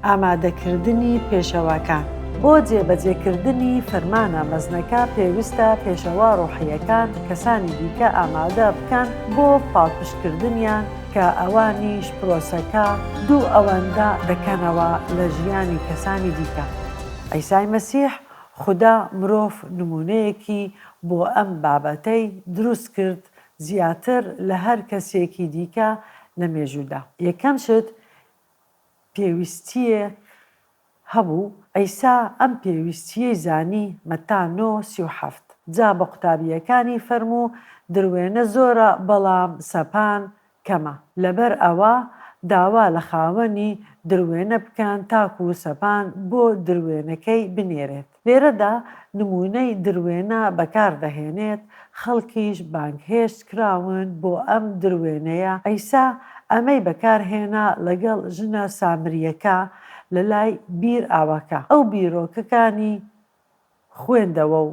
ئامادەکردنی پێشەواکان. بۆ جێبەجێکردنی فەرمانە مەزنەکە پێویستە پێشەوا ڕۆحیەکان کەسانی دیکە ئامادە بکەن بۆ پاڵپشتکردنیان کە ئەوانیش پرۆسەکە دوو ئەوەندە دەکەنەوە لە ژیانی کەسانی دیکە. عیسای مەسیح خوددا مرۆڤ نمونەیەکی بۆ ئەم بابەتەی دروست کرد زیاتر لە هەر کەسێکی دیکە لە مێژوودا. یەکەم شت پێویستیە هەبوو ئەیسا ئەم پێویستیەی زانی مەتا 9:37 جا بە قوتابیەکانی فەرموو دروێنە زۆرە بەڵام سەپان کەمە لەبەر ئەوە داوا لە خاوەنی دروێنە بکەن تاکو و سەپان بۆ دروێنەکەی بنێرێت. لێرەدا نمونەی دروێنە بەکاردەهێنێت خەڵکیش بانگهێشت کراون بۆ ئەم دروێنەیە. ئەیسا ئەمەی بەکارهێنا لەگەڵ ژنە سامریەکە لە لای بیر ئاوەکە. ئەو بیرۆکەکانی خوێندەوە و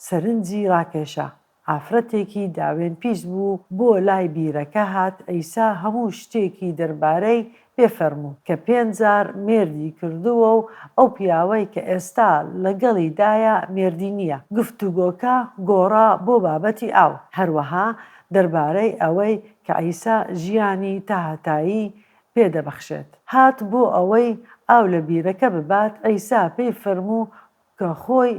سەرنجی ڕاکێشە. ئافرەتێکی داوێن پیش بوو بۆ لای بیرەکە هات. ئەیسا هەموو شتێکی دەربارەی پێفەرموو کە 5 جار مێردی کردووە و ئەو پیاوەی کە ئێستا لەگەڵیدایە مێردی نییە. گفتوگۆکە گۆڕا بۆ بابەتی ئاو. هەروەها دەربارەی ئەوەی کە ئەیسا ژیانی تاهەتایی پێدەبەخشێت. هات بۆ ئەوەی ئاو لە بیرەکە ببات. ئەیسا پێی فەرموو کە خۆی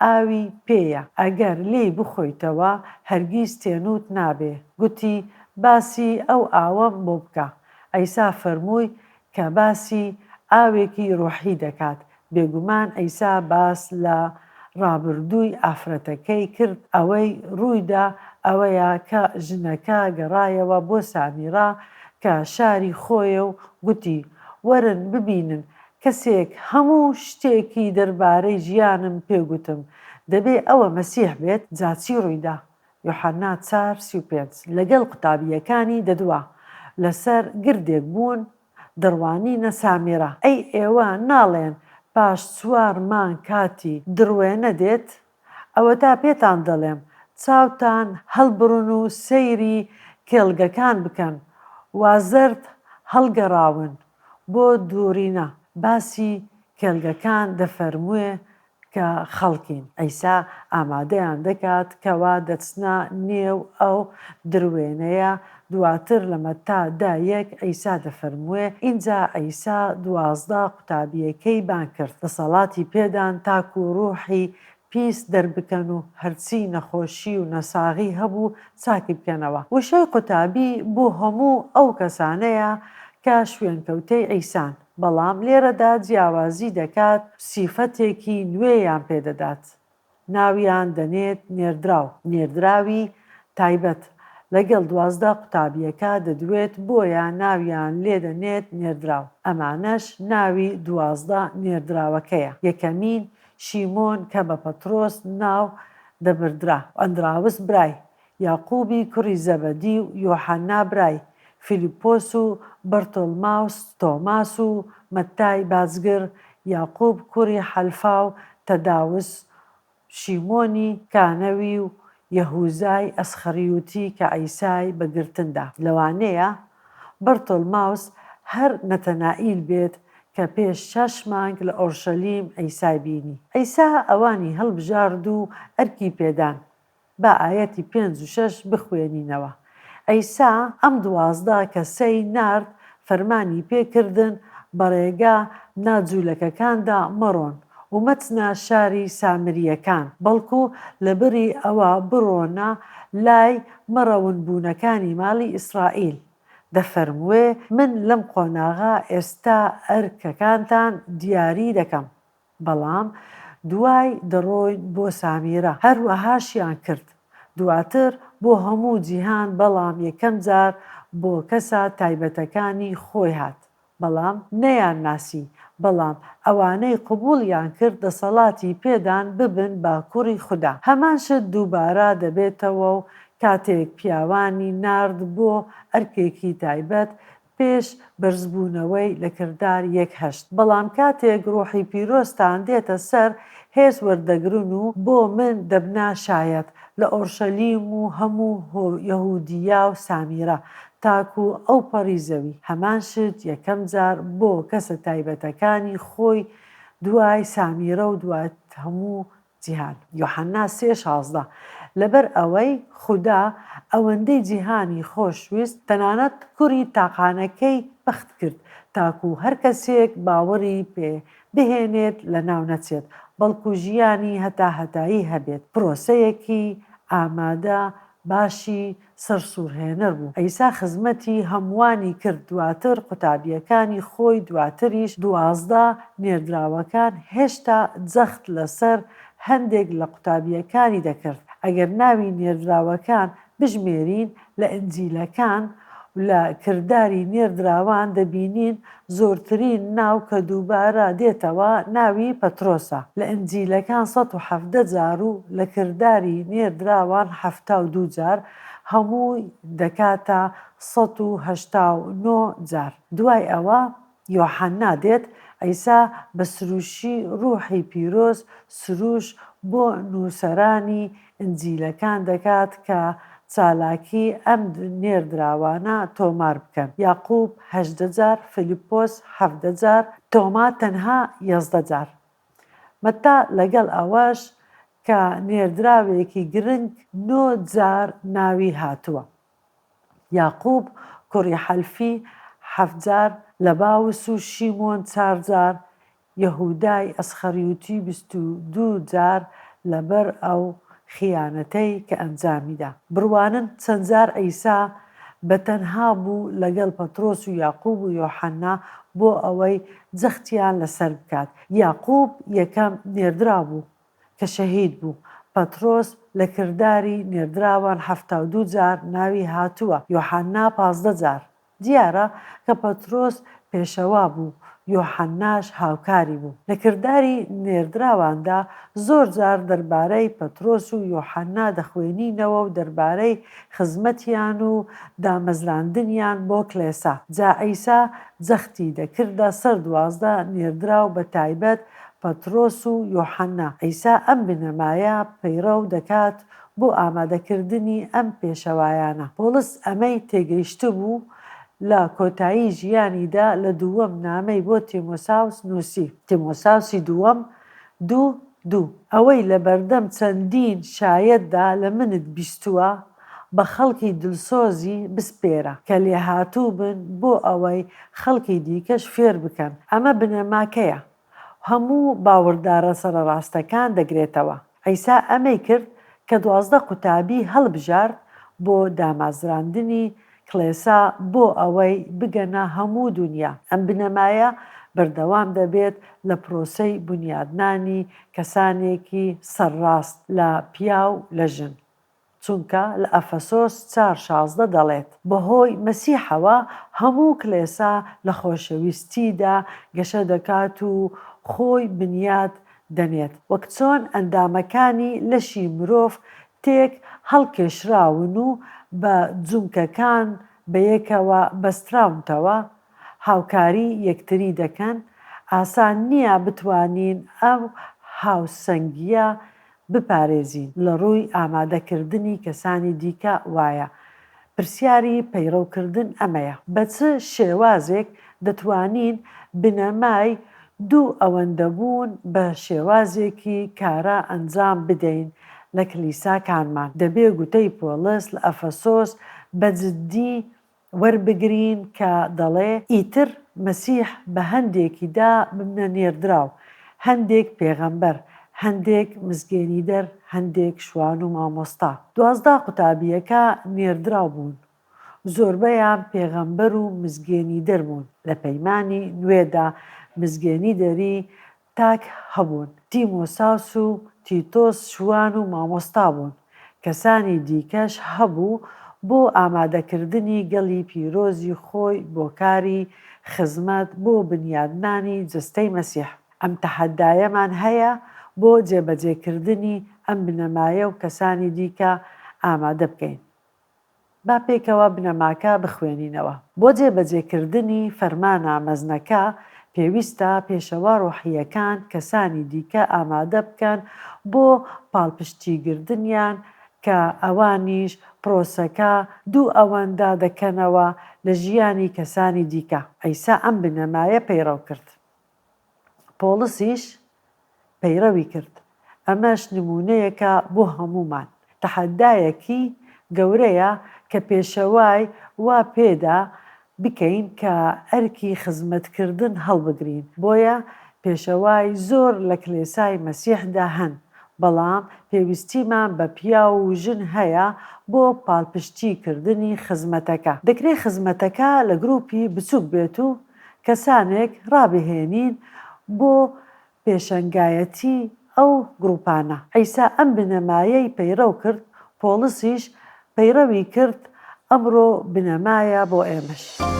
ئاوی پێیە، ئەگەر لێی بخۆیتەوە هەرگیز تێنوت نابێ. گوتی باسی ئەو ئاوەم بۆ بکە. ئەیسا فەرمووی کە باسی ئاوێکی ڕۆحی دەکات. بێگومان ئەیسا باس لە ڕابردووی ئافرەتەکەی کرد. ئەوەی ڕوویدا ئەوەیە کە ژنەکە گەڕایەوە بۆ سامیرا کە شاری خۆیە و گوتی وەرن ببینن کەسێک هەموو شتێکی دەربارەی ژیانم پێگوتم دەبێ ئەوە مەسیح بێت. جاچی ڕوویدا یوحەنا 4:35 لەگەڵ قوتابیەکانی دەدووە لەسەر گردێک بوون دڕوانینە سامیرا. ئەی ئێوە ناڵێن پاش 4 مانگ کاتی دڕوێنە دێت؟ ئەوە تا پێتان دەڵێم چاوتان هەڵبڕن و سەیری کێڵگەکان بکەن وازەرد هەڵگەڕاون بۆ دوورینە. باسی کێڵگەکان دەفەرمووێ کە خەڵکین. ئەیسا ئامادەیان دەکات کەوا دەچنە نێو ئەو دروێنەیە. دواتر لە مەتا 10:1 ئەیسا دەفەرمووێ ئینجا ئەیسا 12 قوتابیەکەی بان کرد دەسەڵاتی پێدان تاکو و ڕوحی پیس دەربکەن و هەرچی نەخۆشی و نەساغی هەبوو چاکی بکەنەوە. وشەی قوتابی بۆ هەموو ئەو کەسانەیە کە شوێنکەوتەی ئەیسان، بەڵام لێرەدا جیاوازی دەکات سیفەتێکی نوێیان پێدەدات. ناویان دەنێت نێردراو، نێردراوی تایبەت. لەگەڵ 12 قوتابیەکە دەدوێت بۆیە ناویان لێ دەنێت نێردراو. ئەمانەش ناوی 12 نێردراوەکەیە. یەکەمین شیمۆن کە بە پەترۆس ناو دەبردرا، ئەندراوس برای، یاقوبی کوڕی زەبەدی و یۆحەنا برای، فیلیپۆس و بەرتۆڵماوس، تۆماس و مەتای بازگر، یاقوب کوڕی حەلفا و تەداوس، شیمۆنی کانەوی و یەهوزای ئەسخەریوتی کە ئەیسای بەگرتندا. لەوانەیە بەرتۆڵماوس هەر نەتەنائیل بێت کە پێش 6 مانگ لە ئۆرشەلیم ئەیسای بینی. ئەیسا ئەوانی هەڵبژارد و ئەرکی پێدان. با ئایەتی 5 و 6 بخوێنینەوە. ئەیسا ئەم 12 کەسەی نارد فەرمانی پێکردن بە ڕێگا ناجوولەکەکاندا مەڕۆن و مەچنە شاری سامریەکان، بەڵکو لەبەری ئەوە بڕۆنە لای مەڕەونبوونەکانی ماڵی ئیسرائیل. دەفەرموێ من لەم قۆناغا ئێستا ئەرکەکانتان دیاری دەکەم، بەڵام دوای دەڕۆین بۆ سامیرا. هەروەهاشیان کرد. دواتر بۆ هەموو جیهان، بەڵام یەکەم جار بۆ کەسە تایبەتەکانی خۆی هات، بەڵام نەیان ناسی. بەڵام ئەوانەی قبوڵیان کرد دەسەڵاتی پێدان ببن باکوڕی خوددا. هەمان شت دووبارە دەبێتەوە و کاتێک پیاوانی نارد بۆ ئەرکێکی تایبەت پێش بەرزبوونەوەی لە کردار 1:8. بەڵام کاتێک ڕۆحی پیرۆستان دێتە سەر هێز وەردەگرن و بۆ من دەبنا شایەت لە ئۆرشەلیم و هەموو یەهودیا و سامیرا تاکو ئەو پەڕی زەوی هەمان شت یەکەم جار بۆ کەسە تایبەتەکانی خۆی دوای سامیرە و دوای هەموو جیهان. یوحەنا 3:16 لەبەر ئەوەی خودا ئەوەندەی جیهانی خۆشویست تەنانەت کوڕی تاقانەکەی بەخت کرد تاکو هەر کەسێک باوەڕی پێ بهێنێت لە ناو نەچێت بەڵکو ژیانی هەتاهەتایی هەبێت. پرۆسەیەکی ئامادە باشی سەرسوورهێنەر بوو. ئەیسا خزمەتی هەمووانی کرد دواتر قوتابیەکانی خۆی دواتریش 12 نێردراوەکان هێشتا جەخت لەسەر هەندێک لە قوتابیەکانی دەکرد. ئەگەر ناوی نێردراوەکان بژمێرین لە ئەنجیلەکان لە کردداری نێردراوان دەبینین زۆرترین ناو کە دووبارە دێتەوە ناوی پەترۆسە. لە ئەنجیلەکان 170 جار و لە کردداری نێردراوان 72 جار هەمووی دەکاتە 189 جار. دوای ئەوە یۆحەنا دێت ئەیسا بە سروشی ڕوحی پیرۆز سروش بۆ نووسەرانی ئەنجیلەکان دەکات کە چالاکی ئەم نێردراوانە تۆمار بکەن. یاقوب 18 جار، فلیپۆس 17 جار، تۆما تەنها 11 جار. مەتا لەگەڵ ئەوەش کە نێردراوێکی گرنگ 9 جار ناوی هاتووە. یاقوب کوڕی حەلفی 7 جار، لەباوس و شیمۆن 4 جار، یەهودای ئەسخەریوتی 22 جار لەبەر ئەو خیانەتەی کە ئەنجامیدا. بڕوانن چەند جار ئەیسا بەتەنها بوو لەگەڵ پەترۆس و یاقوب و یۆحەنا بۆ ئەوەی جەختیان لەسەر بکات. یاقوب یەکەم نێردرا بوو کە شەهید بوو. پەترۆس لە کردداری نێردراوان 72 جار ناوی هاتووە. یۆحەنا 15 جار. دیارە کە پەترۆس پێشەوا بوو یۆحەناش هاوکاری بوو. لە کردداری نێردراواندا زۆر جار دەربارەی پەترۆس و یۆحەنا دەخوێنینەوە و دەربارەی خزمەتیان و دامەزراندنیان بۆ کلێسا. جا ئەیسا جەختی دەکردە سەر 12 نێردراو بە تایبەت پەترۆس و یۆحەنا. ئەیسا ئەم بنەمایە پەیڕەو دەکات بۆ ئامادەکردنی ئەم پێشەوایانە. پۆلس ئەمەی تێگەیشتە بوو لە کۆتایی ژیانیدا لە دووەم نامەی بۆ تیمۆساوس نووسی. تیمۆساوسی دووەم 2:2 ئەوەی لە بەردەم چەندین شایەتدا لە منت بیستووە بە خەڵکی دڵسۆزی بسپێرە کە لێهاتوو بن بۆ ئەوەی خەڵکی دیکەش فێر بکەن. ئەمە بنەماکەیە. هەموو باوەڕدارە سەرڕاستەکان دەگرێتەوە. ئەیسا ئەمەی کرد کە 12 قوتابی هەڵبژارد بۆ دامازراندنی کلێسا بۆ ئەوەی بگەنە هەموو دنیا. ئەم بنەمایە بەردەوام دەبێت لە پرۆسەی بنیادنانی کەسانێکی سەرڕاست لە پیا و لە ژن. چونکە لە ئەفەسۆس 4:16 دەڵێت بەهۆی مەسیحەوە هەموو کلێسا لە خۆشەویستیدا گەشە دەکات و خۆی بنیاد دەنێت وەک چۆن ئەندامەکانی لەشی مرۆڤ تێک هەڵکێشراون و بە جومکەکان بەیەکەوە بەستراونتەوە هاوکاری یەکتری دەکەن. ئاسان نییە بتوانین ئەو هاوسەنگیە بپارێزین لە ڕووی ئامادەکردنی کەسانی دیکە وایە. پرسیاری پەیڕەوکردن ئەمەیە بە چ شێوازێک دەتوانین بنەمای دوو ئەوەندەبوون بە شێوازێکی کارە ئەنجام بدەین لە کلیساکانمان. دەبێ گوتەی پۆلس لە ئەفەسۆس بەجددی وەربگرین کە دەڵێ ئیتر مەسیح بە هەندێکیدا ببنە نێردراو، هەندێک پێغەمبەر، هەندێک مزگێنیدەر، هەندێک شوان و مامۆستا. 12 قوتابیەکە نێردراو بوون. زۆربەیان پێغەمبەر و مزگێنیدەر بوون. لە پەیمانی نوێدا مزگێنیدەری تاک هەبوون. تیمۆساوس و تیتۆس شوان و مامۆستا بوون. کەسانی دیکەش هەبوو بۆ ئامادەکردنی گەڵی پیرۆزی خۆی بۆ کاری خزمەت بۆ بنیادنانی جستەی مەسیح. ئەم تەحەدایەمان هەیە بۆ جێبەجێکردنی ئەم بنەمایە و کەسانی دیکە ئامادە بکەین. با پێکەوە بنەماکە بخوێنینەوە. بۆ جێبەجێکردنی فەرمانە مەزنەکە پێویستە پێشەوا ڕۆحیەکان کەسانی دیکە ئامادە بکەن بۆ پاڵپشتیگرتنیان کە ئەوانیش پرۆسەکە دوو ئەوەندا دەکەنەوە لە ژیانی کەسانی دیکە. ئەیسا ئەم بنەمایە پەیڕەو کرد. پۆڵسیش پەیڕەوی کرد. ئەمەش نمونەیەکە بۆ هەمومان. تەحەدایەکی گەورەیە کە پێشەوای وا پێدا بکەین کە ئەرکی خزمەتکردن هەڵبگرین. بۆیە پێشەوای زۆر لە کلێسای مەسیحدا هەن، بەڵام پێویستیمان بە پیا و ژن هەیە بۆ پاڵپشتیکردنی خزمەتەکە. دەکرێت خزمەتەکە لە گروپی بچووک بێت و کەسانێک ڕابهێنین بۆ پێشەنگایەتی ئەو گروپانە. ئەیسا ئەم بنەمایەی پەیڕەو کرد، پۆڵسیش پەیڕەوی کرد. ئەمڕۆ بنەمایە بۆ ئێمەش.